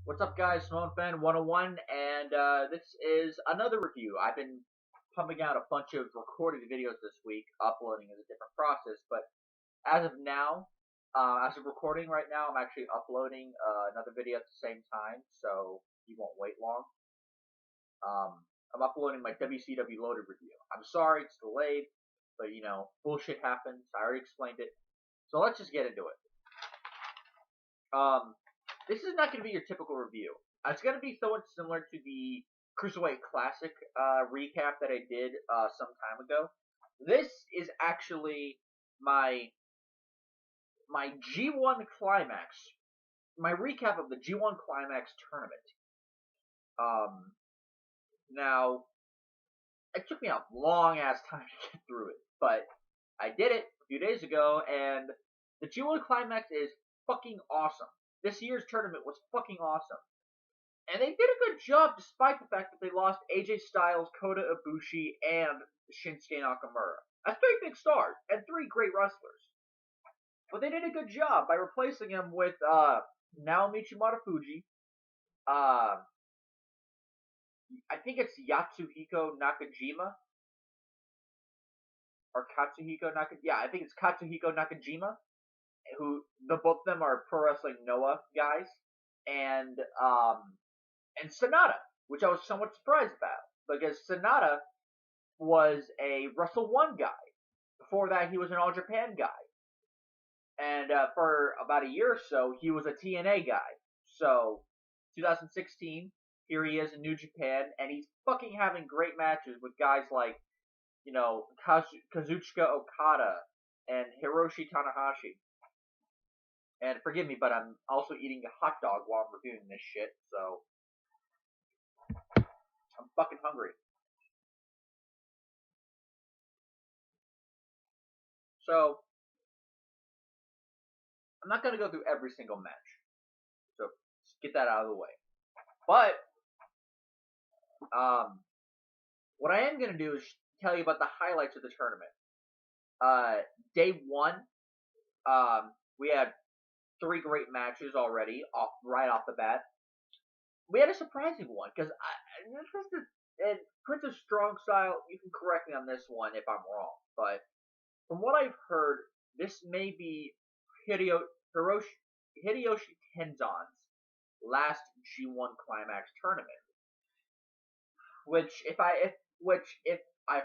What's up, guys? Simone Fan 101, and this is another review. I've been pumping out a bunch of recorded videos this week. Uploading is a different process, but as of now, as of recording right now, I'm actually uploading another video at the same time, so you won't wait long. I'm uploading my WCW Loaded review. I'm sorry it's delayed, but bullshit happens. I already explained it, so let's just get into it. This is not going to be your typical review. It's going to be somewhat similar to the Cruiserweight Classic recap that I did some time ago. This is actually my G1 Climax, my recap of the G1 Climax tournament. Now, it took me a long ass time to get through it, but I did it a few days ago, and the G1 Climax is fucking awesome. This year's tournament was fucking awesome. And they did a good job despite the fact that they lost AJ Styles, Kota Ibushi, and Shinsuke Nakamura. That's three big stars and three great wrestlers. But they did a good job by replacing them with Naomichi Marufuji. I think it's Katsuhiko Nakajima. Or Katsuhiko Nakajima. Yeah, I think it's Katsuhiko Nakajima. Who both of them are Pro Wrestling Noah guys, and Sanada, which I was somewhat surprised about because Sanada was a Wrestle One guy. Before that, he was an All Japan guy, and for about a year or so, he was a TNA guy. So, 2016, here he is in New Japan, and he's fucking having great matches with guys like, Kazuchika Okada and Hiroshi Tanahashi. And forgive me, but I'm also eating a hot dog while I'm reviewing this shit, so I'm fucking hungry. So, I'm not going to go through every single match. So, just get that out of the way. But, what I am going to do is tell you about the highlights of the tournament. Day one, we had three great matches already, right off the bat. We had a surprising one, because Prince's Strong Style, you can correct me on this one if I'm wrong, but from what I've heard, this may be Hiroshi Tenzan's last G1 Climax tournament. Which, if I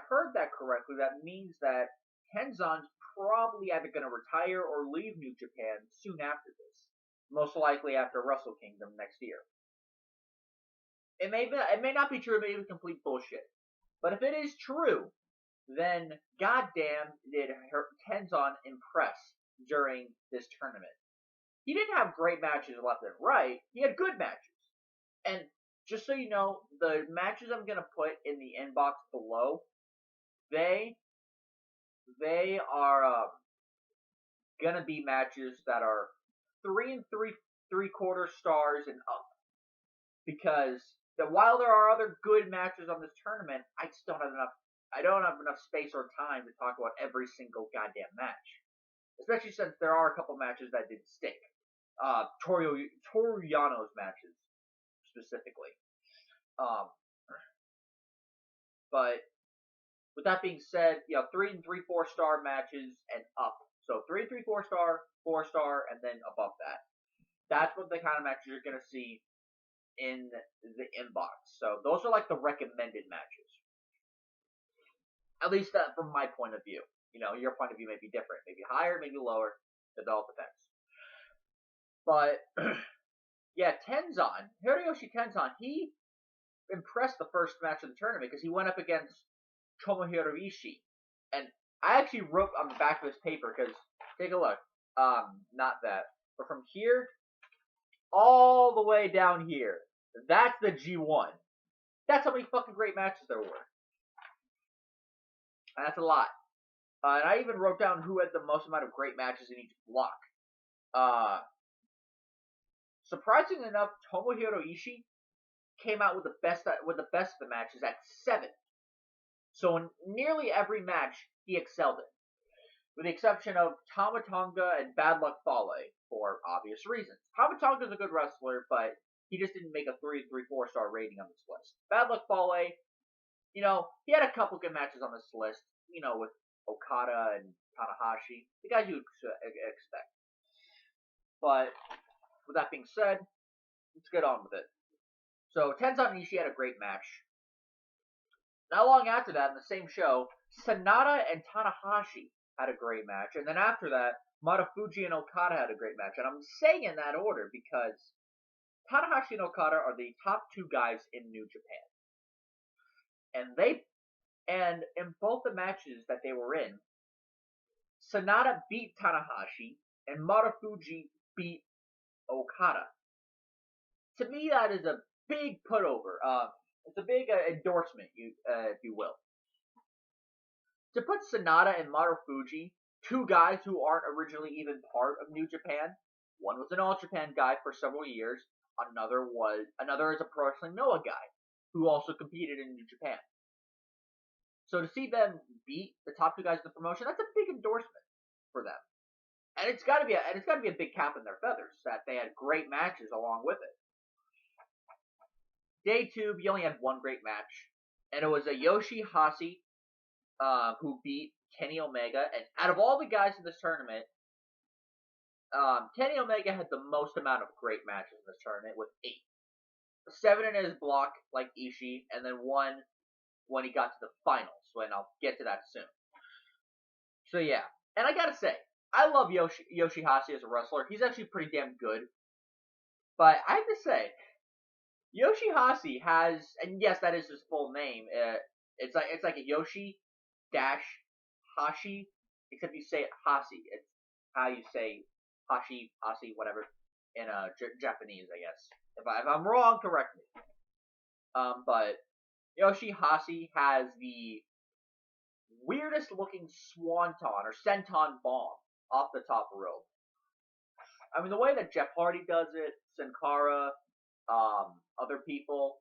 heard that correctly, that means that Tenzan's probably either going to retire or leave New Japan soon after this. Most likely after Wrestle Kingdom next year. It may not be true, it may be complete bullshit. But if it is true, then goddamn did Tenzan impress during this tournament. He didn't have great matches left and right, he had good matches. And just so you know, the matches I'm going to put in the inbox below, they are going to be matches that are 3 and 3/4 stars and up. Because while there are other good matches on this tournament, I don't have enough space or time to talk about every single goddamn match. Especially since there are a couple matches that didn't stick. Toru Yano's matches, specifically. But with that being said, 3 and 3/4 star matches and up. So 3 and 3/4 star, 4 star, and then above that. That's what the kind of matches you're gonna see in the inbox. So those are like the recommended matches. At least from my point of view. Your point of view may be different. Maybe higher, maybe lower. It all depends. But, yeah, Hiroyoshi Tenzan, he impressed the first match of the tournament because he went up against Tomohiro Ishii. And I actually wrote on the back of this paper because, take a look. Not that. But from here, all the way down here, that's the G1. That's how many fucking great matches there were. And that's a lot. And I even wrote down who had the most amount of great matches in each block. Surprisingly enough, Tomohiro Ishii came out with the best of the matches at 7. So in nearly every match, he excelled in. With the exception of Tama Tonga and Bad Luck Fale, for obvious reasons. Tama Tonga's a good wrestler, but He just didn't make a 4-star rating on this list. Bad Luck Fale, he had a couple good matches on this list, with Okada and Tanahashi, the guys you expect. But with that being said, let's get on with it. So Tenzan and Ishii had a great match. Not long after that, in the same show, Sanada and Tanahashi had a great match, and then after that, Marufuji and Okada had a great match. And I'm saying in that order because Tanahashi and Okada are the top two guys in New Japan. And in both the matches that they were in, Sanada beat Tanahashi and Marufuji beat Okada. To me, that is a big putover. It's a big endorsement, if you will. To put Sanada and Marufuji, two guys who aren't originally even part of New Japan, one was an All Japan guy for several years, another is a Pro Wrestling Noah guy who also competed in New Japan. So to see them beat the top two guys in the promotion, that's a big endorsement for them. And it's got to be a big cap in their feathers that they had great matches along with it. Day 2, we only had one great match, and it was a Yoshi-Hashi who beat Kenny Omega. And out of all the guys in this tournament, Kenny Omega had the most amount of great matches in this tournament with 8. 7 in his block, like Ishii, and then 1 when he got to the finals, and I'll get to that soon. So yeah, and I gotta say, I love Yoshi-Hashi as a wrestler. He's actually pretty damn good. But I have to say, Yoshi-Hashi has, and yes, that is his full name. It's like a Yoshi-Hashi, except you say it Hashi. It's how you say Hashi, whatever, in Japanese, I guess. If I'm wrong, correct me. But Yoshi-Hashi has the weirdest looking swanton or senton bomb off the top rope. I mean, the way that Jeff Hardy does it, Sin Cara, other people,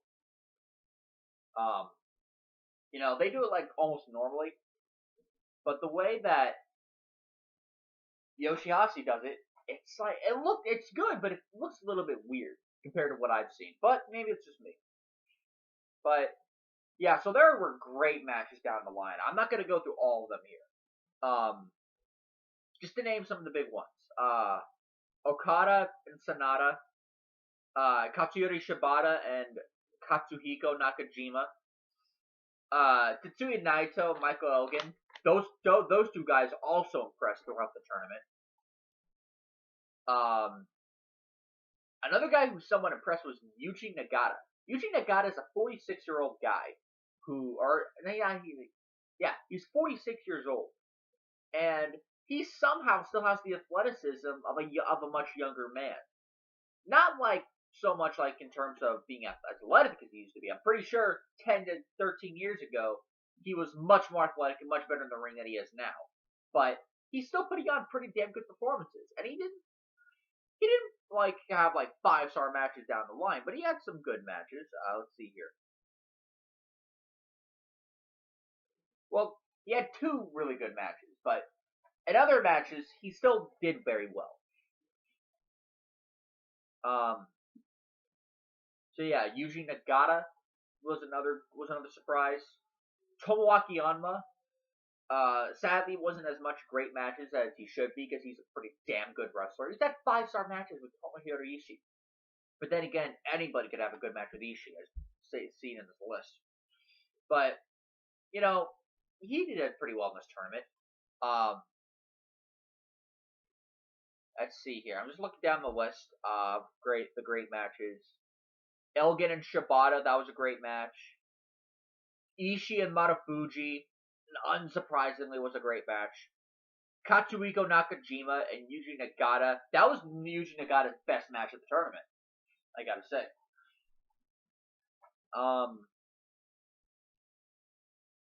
they do it like almost normally. But the way that Yoshi-Hashi does it, it's good, but it looks a little bit weird compared to what I've seen. But maybe it's just me. But yeah, so there were great matches down the line. I'm not going to go through all of them here. Just to name some of the big ones. Okada and Sanada. Katsuyori Shibata and Katsuhiko Nakajima. Tetsuya Naito, Michael Elgin. Those two guys also impressed throughout the tournament. Another guy who somewhat impressed was Yuji Nagata. Yuji Nagata is a 46-year-old guy he's 46 years old, and he somehow still has the athleticism of a much younger man. Not like so much like in terms of being athletic as he used to be. I'm pretty sure 10 to 13 years ago he was much more athletic and much better in the ring than he is now. But he's still putting on pretty damn good performances, and he didn't have 5-star matches down the line, but he had some good matches. Let's see here. Well, he had 2 really good matches, but in other matches he still did very well. So yeah, Yuji Nagata was another surprise. Tomoaki Honma, sadly wasn't as much great matches as he should be because he's a pretty damn good wrestler. He's had 5-star matches with Tomohiro Ishii. But then again, anybody could have a good match with Ishii, as seen in this list. But, he did pretty well in this tournament. Let's see here. I'm just looking down the list of the great matches. Elgin and Shibata, that was a great match. Ishii and Marufuji, unsurprisingly, was a great match. Katsuhiko Nakajima and Yuji Nagata, that was Yuji Nagata's best match of the tournament, I gotta say.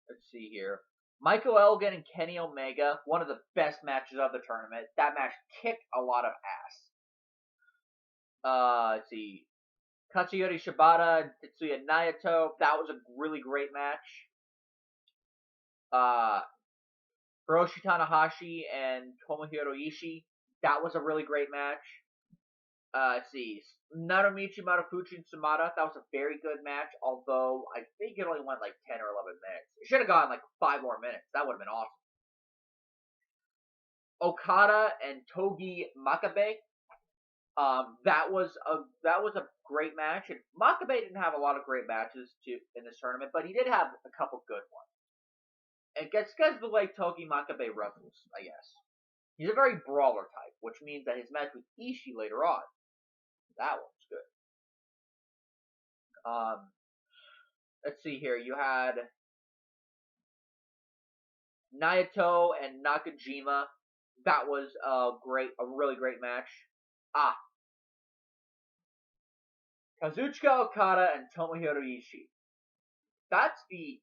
Let's see here. Michael Elgin and Kenny Omega, one of the best matches of the tournament. That match kicked a lot of ass. Let's see. Katsuyori Shibata and Tetsuya Naito, that was a really great match. Hiroshi Tanahashi and Tomohiro Ishii, that was a really great match. Let's see. Naomichi, Marufuji, and Sanada. That was a very good match, although I think it only went like 10 or 11 minutes. It should have gone like 5 more minutes. That would have been awesome. Okada and Togi Makabe. That was a great match. And Makabe didn't have a lot of great matches in this tournament, but he did have a couple good ones. And it's because of the way Togi Makabe wrestles, I guess. He's a very brawler type, which means that his match with Ishii later on, that one's good. Let's see here. You had Naito and Nakajima. That was a really great match. Kazuchika Okada and Tomohiro Ishii. That's the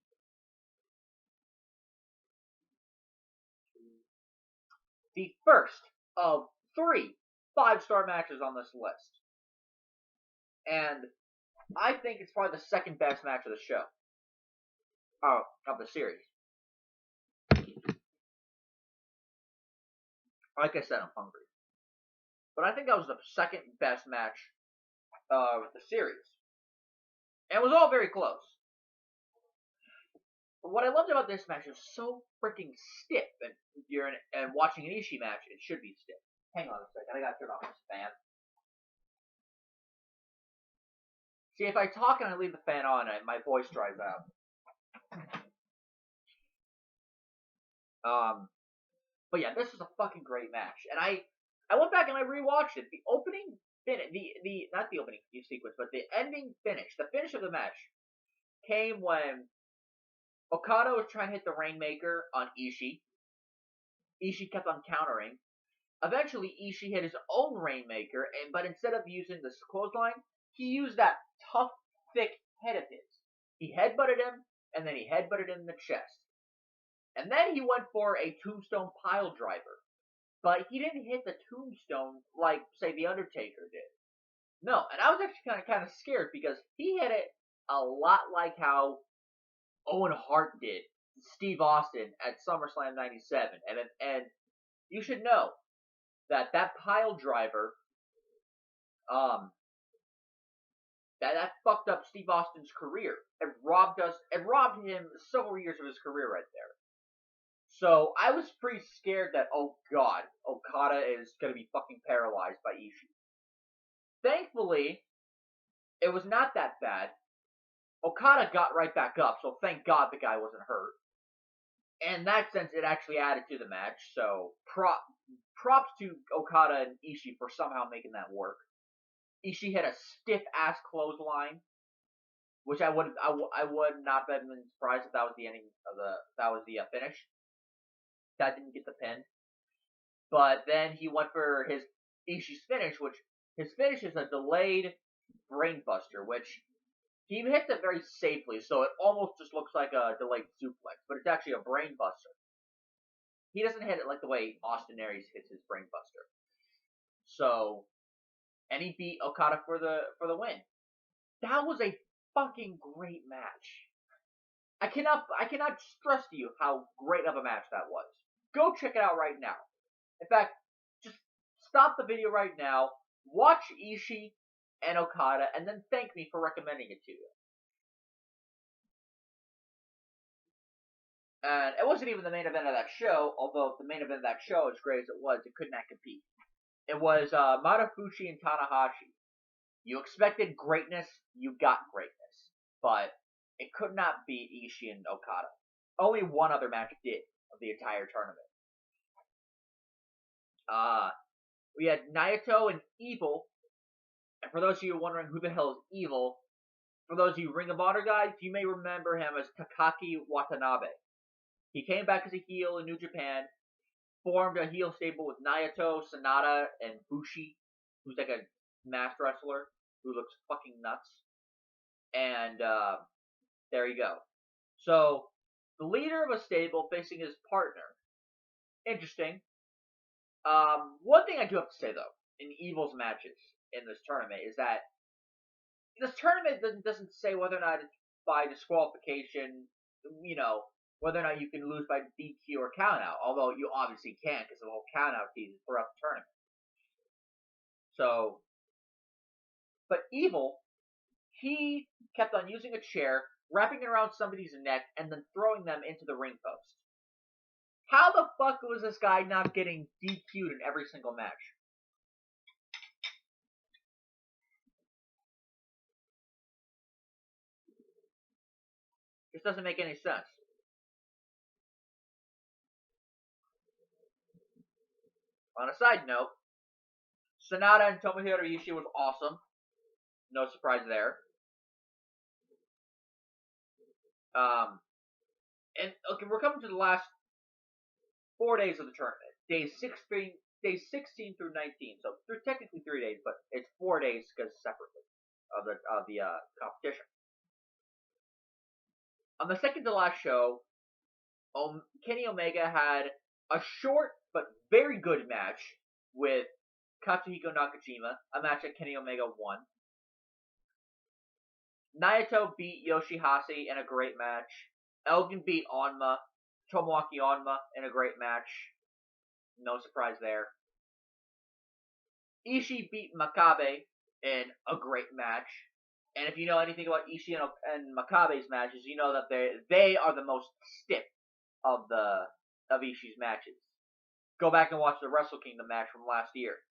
first of 3 5-star matches on this list. And I think it's probably the second best match of the show. Of the series. Like I said, I'm hungry. But I think that was the second best match of the series. And it was all very close. But what I loved about this match was so freaking stiff. And if you're watching an Ishii match, it should be stiff. Hang on a second, I gotta turn off this fan. See, if I talk and I leave the fan on, my voice dries out. But yeah, this was a fucking great match. And I went back and I rewatched it. The opening not the opening sequence, but the ending finish, the finish of the match came when Okada was trying to hit the Rainmaker on Ishii. Ishii kept on countering. Eventually, Ishii hit his own Rainmaker, but instead of using the clothesline, he used that tough, thick head of his. He headbutted him, and then he headbutted him in the chest. And then he went for a tombstone pile driver. But he didn't hit the tombstone like, say, The Undertaker did. No, and I was actually kind of scared because he hit it a lot like how Owen Hart did Steve Austin at SummerSlam 97. And you should know that pile driver, that fucked up Steve Austin's career. It robbed him several years of his career right there. So I was pretty scared that, oh god, Okada is gonna be fucking paralyzed by Ishii. Thankfully, it was not that bad. Okada got right back up, so thank god the guy wasn't hurt. And in that sense, it actually added to the match, so props to Okada and Ishii for somehow making that work. Ishii had a stiff-ass clothesline, which I would not have been surprised if that was the ending of the finish. That didn't get the pin. But then he went for Ishii's finish, which his finish is a delayed brainbuster, which he hits it very safely, so it almost just looks like a delayed suplex, but it's actually a brainbuster. He doesn't hit it like the way Austin Aries hits his brainbuster. So, and he beat Okada for the win. That was a fucking great match. I cannot stress to you how great of a match that was. Go check it out right now. In fact, just stop the video right now, watch Ishii and Okada, and then thank me for recommending it to you. And it wasn't even the main event of that show, although the main event of that show, as great as it was, it could not compete. It was Marufuji and Tanahashi. You expected greatness, you got greatness. But it could not beat Ishii and Okada. Only one other match did of the entire tournament. We had Naito and Evil. And for those of you wondering who the hell is Evil, for those of you Ring of Honor guys, you may remember him as Takaki Watanabe. He came back as a heel in New Japan, formed a heel stable with Naito, Sanada, and Bushi, who's like a masked wrestler who looks fucking nuts. And there you go. So, the leader of a stable facing his partner. Interesting. One thing I do have to say, though, in Evil's matches in this tournament is that this tournament doesn't say whether or not it's by disqualification, whether or not you can lose by DQ or countout, although you obviously can because of the whole countout season throughout the tournament. So, But Evil, he kept on using a chair, wrapping it around somebody's neck, and then throwing them into the ring post. How the fuck was this guy not getting DQ'd in every single match? This doesn't make any sense. On a side note, Sanada and Tomohiro Ishii was awesome. No surprise there. And okay, we're coming to the last 4 days of the tournament. Days 16 through 19. So they're technically 3 days, but it's 4 days because separately of the competition. On the second to last show, Kenny Omega had a short but very good match with Katsuhiko Nakajima, a match that Kenny Omega won. Naito beat Yoshi-Hashi in a great match. Elgin beat Tomoaki Honma in a great match. No surprise there. Ishii beat Makabe in a great match. And if you know anything about Ishii and Makabe's matches, you know that they are the most stiff of Ishii's matches. Go back and watch the Wrestle Kingdom match from last year.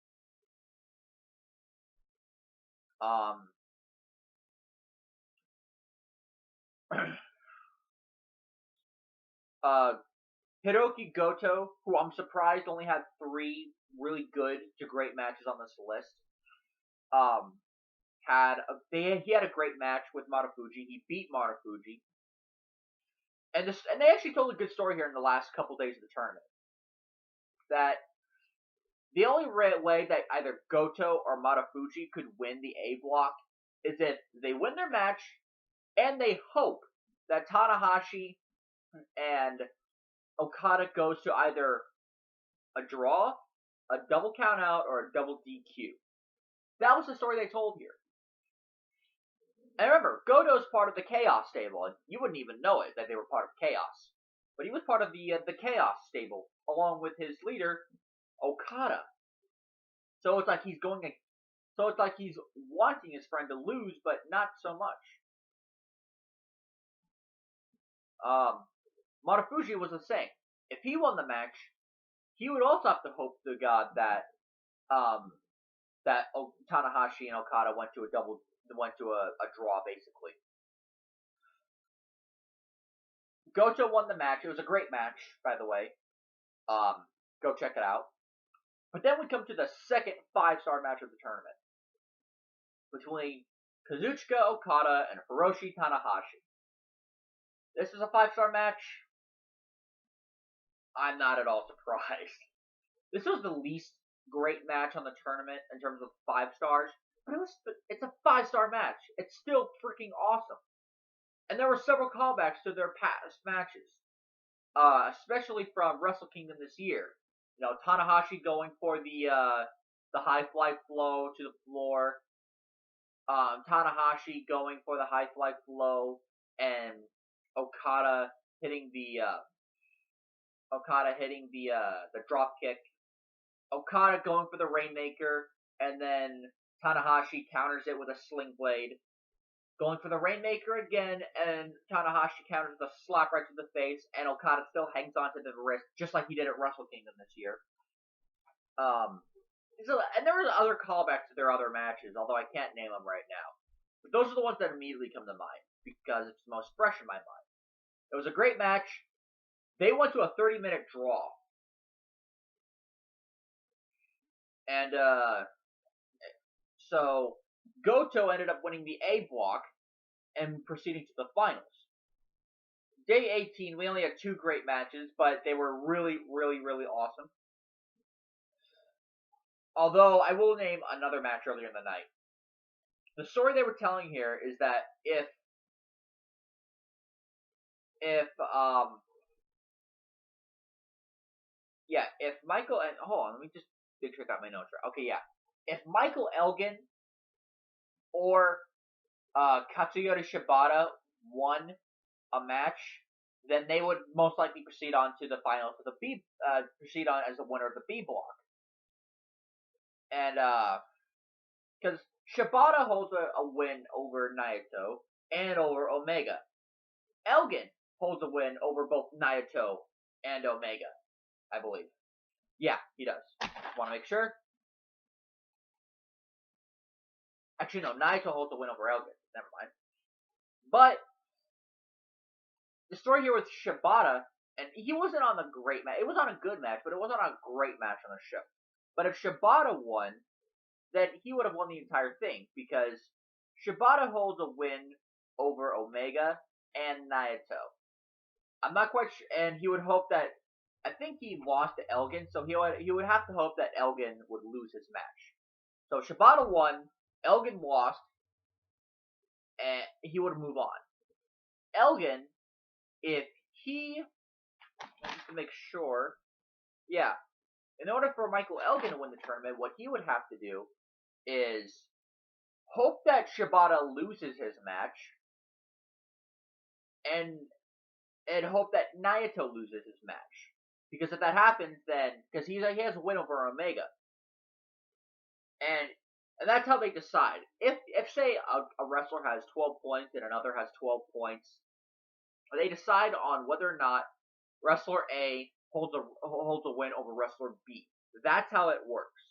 Hirooki Goto, who I'm surprised only had 3 really good to great matches on this list, he had a great match with Marufuji. He beat Marufuji, and they actually told a good story here in the last couple days of the tournament. That the only way that either Goto or Marufuji could win the A block is if they win their match and they hope that Tanahashi and Okada goes to either a draw, a double count out, or a double DQ. That was the story they told here. And remember, Goto's part of the Chaos stable, and you wouldn't even know it that they were part of Chaos. But he was part of the Chaos stable, along with his leader, Okada. So it's like he's wanting his friend to lose, but not so much. Marufuji was the same. If he won the match, he would also have to hope to God that Tanahashi and Okada went to a draw, basically. Goto won the match. It was a great match, by the way. Go check it out. But then we come to the second 5-star match of the tournament between Kazuchika Okada and Hiroshi Tanahashi. This is a 5-star match. I'm not at all surprised. This was the least great match on the tournament in terms of 5 stars, but it's a 5-star match. It's still freaking awesome. And there were several callbacks to their past matches, especially from Wrestle Kingdom this year. You know, Tanahashi going for the high fly flow to the floor. Tanahashi going for the high fly flow, and Okada hitting the drop kick. Okada going for the Rainmaker, and then Tanahashi counters it with a sling blade. Going for the Rainmaker again, and Tanahashi counters with a slap right to the face, and Okada still hangs onto the wrist, just like he did at Wrestle Kingdom this year. And there were other callbacks to their other matches, although I can't name them right now. But those are the ones that immediately come to mind, because it's the most fresh in my mind. It was a great match. They went to a 30-minute draw. And, so Goto ended up winning the A block and proceeding to the finals. Day 18, we only had 2 great matches, but they were really, really, really awesome. Although, I will name another match earlier in the night. The story they were telling here is that if Michael and hold on, let me just check out my notes. Okay, yeah. If Michael Elgin or Katsuyori Shibata won a match, then they would most likely proceed on to the final for the B, proceed on as the winner of the B block. And because Shibata holds a win over Naito and over Omega. Elgin holds a win over both Naito and Omega, I believe. Yeah, he does. Just want to make sure. Actually, no, Naito holds a win over Elgin. Never mind. But the story here with Shibata, and he wasn't on a great match. It was on a good match, but it wasn't on a great match on the show. But if Shibata won, then he would have won the entire thing, because Shibata holds a win over Omega and Naito. I'm not quite sure, and he would hope that, I think he lost to Elgin, so he would have to hope that Elgin would lose his match. So Shibata won, Elgin lost, and he would move on. Elgin, if he, just to make sure, yeah, in order for Michael Elgin to win the tournament, what he would have to do is hope that Shibata loses his match, and hope that Naito loses his match. Because if that happens, then, because he has a win over Omega. And that's how they decide. If say, a wrestler has 12 points and another has 12 points, they decide on whether or not wrestler A holds a win over wrestler B. That's how it works.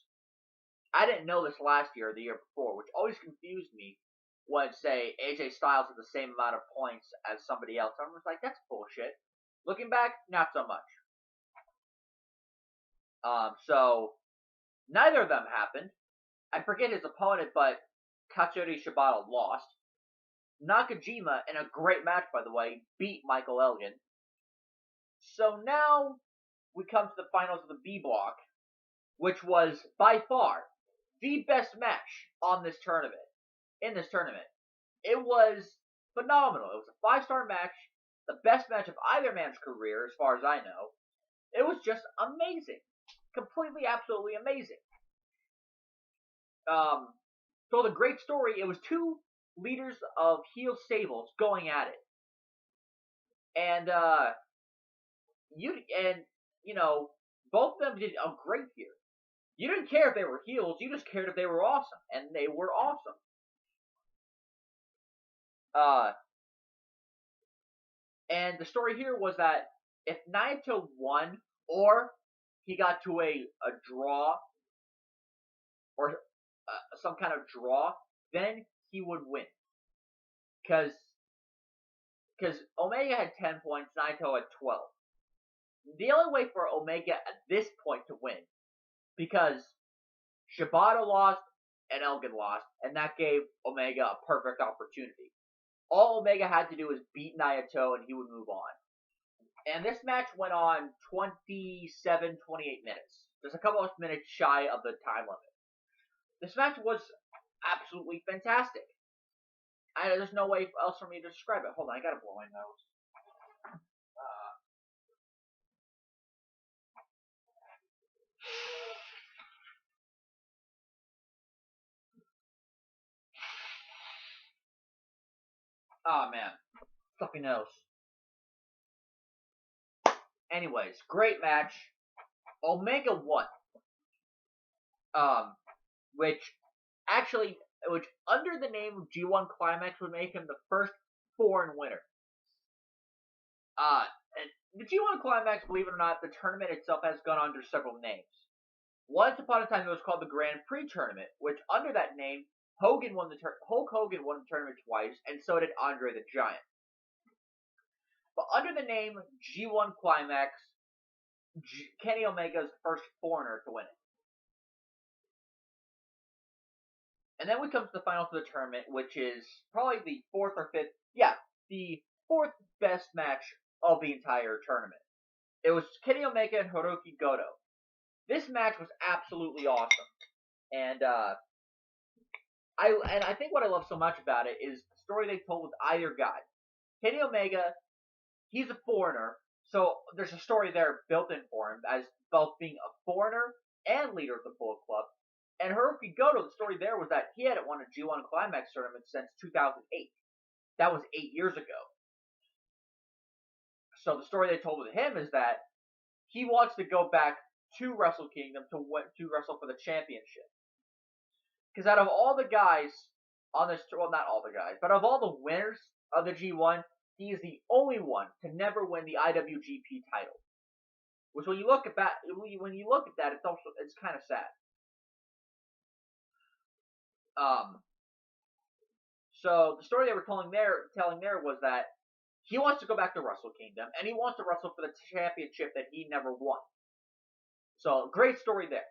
I didn't know this last year or the year before, which always confused me when, say, AJ Styles had the same amount of points as somebody else. I was like, that's bullshit. Looking back, not so much. So, neither of them happened. I forget his opponent, but Katsuyori Shibata lost. Nakajima, in a great match, by the way, beat Michael Elgin. So now, we come to the finals of the B block, which was, by far, the best match in this tournament. It was phenomenal. It was a 5-star match, the best match of either man's career, as far as I know. It was just amazing. Completely, absolutely amazing. So the great story, it was two leaders of heel stables going at it. And, both of them did a great here. You didn't care if they were heels, you just cared if they were awesome. And they were awesome. And the story here was that if Naito won, or he got to a draw, or some kind of draw, then he would win. Because Omega had 10 points, Naito had 12. The only way for Omega at this point to win, because Shibata lost and Elgin lost, and that gave Omega a perfect opportunity. All Omega had to do was beat Naito and he would move on. And this match went on 28 minutes. Just a couple of minutes shy of the time limit. This match was absolutely fantastic. There's no way else for me to describe it. Hold on, I gotta blow my nose. Oh man, stuffy nose. Anyways, great match. Omega won. Which under the name of G1 Climax would make him the first foreign winner. And the G1 Climax, believe it or not, the tournament itself has gone under several names. Once upon a time, it was called the Grand Prix Tournament, which under that name, Hulk Hogan won the tournament twice, and so did Andre the Giant. But under the name G1 Climax, Kenny Omega is the first foreigner to win it. And then we come to the finals of the tournament, which is probably the fourth best match of the entire tournament. It was Kenny Omega and Hirooki Goto. This match was absolutely awesome. And I think what I love so much about it is the story they told with either guy. Kenny Omega, he's a foreigner, so there's a story there built in for him as both being a foreigner and leader of the Bullet Club. And Hirooki Goto, the story there was that he hadn't won a G1 Climax tournament since 2008. That was 8 years ago. So the story they told with him is that he wants to go back to Wrestle Kingdom to wrestle for the championship. Because out of all the guys on this, well, not all the guys, but of all the winners of the G1, he is the only one to never win the IWGP title. Which, when you look at that, it's kind of sad. So the story they were telling there was that he wants to go back to Wrestle Kingdom, and he wants to wrestle for the championship that he never won. So, great story there.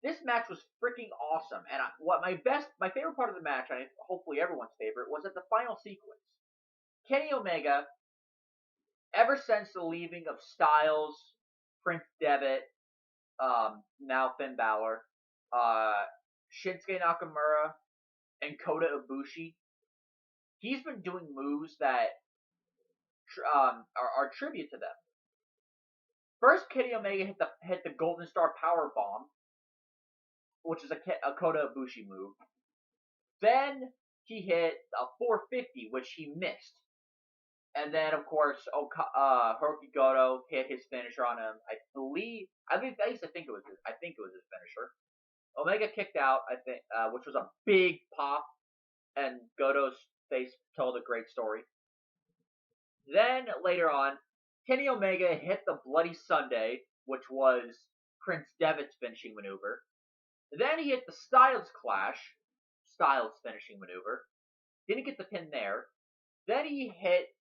This match was freaking awesome, and my favorite part of the match, and hopefully everyone's favorite, was at the final sequence. Kenny Omega, ever since the leaving of Styles, Prince Devitt, now Finn Balor, Shinsuke Nakamura, and Kota Ibushi, he's been doing moves that are tribute to them. First, Kenny Omega hit the Golden Star Power Bomb, which is a Kota Ibushi move. Then he hit a 450, which he missed. And then, of course, Hirooki Goto hit his finisher on him. I think it was his finisher. Omega kicked out, which was a big pop, and Goto's face told a great story. Then, later on, Kenny Omega hit the Bloody Sunday, which was Prince Devitt's finishing maneuver. Then he hit the Styles Clash, Styles' finishing maneuver. Didn't get the pin there. Then he hit,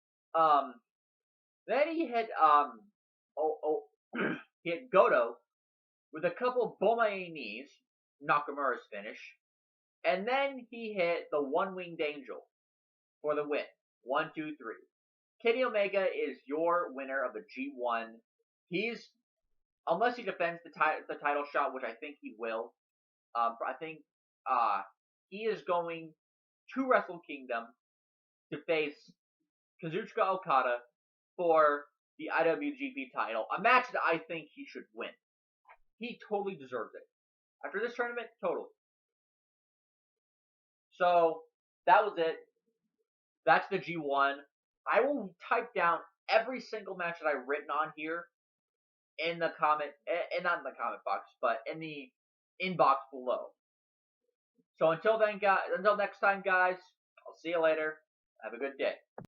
he hit Goto with a couple Bomaye knees, Nakamura's finish. And then he hit the One-Winged Angel for the win. 1, 2, 3. Kenny Omega is your winner of the G1. Unless he defends the title shot, which I think he will, he is going to Wrestle Kingdom to face Kazuchika Okada for the IWGP title, a match that I think he should win. He totally deserves it. After this tournament, totally. So, that was it. That's the G1. I will type down every single match that I've written on here in the comment, and not in the comment box, but in the inbox below. So until next time, guys, I'll see you later. Have a good day.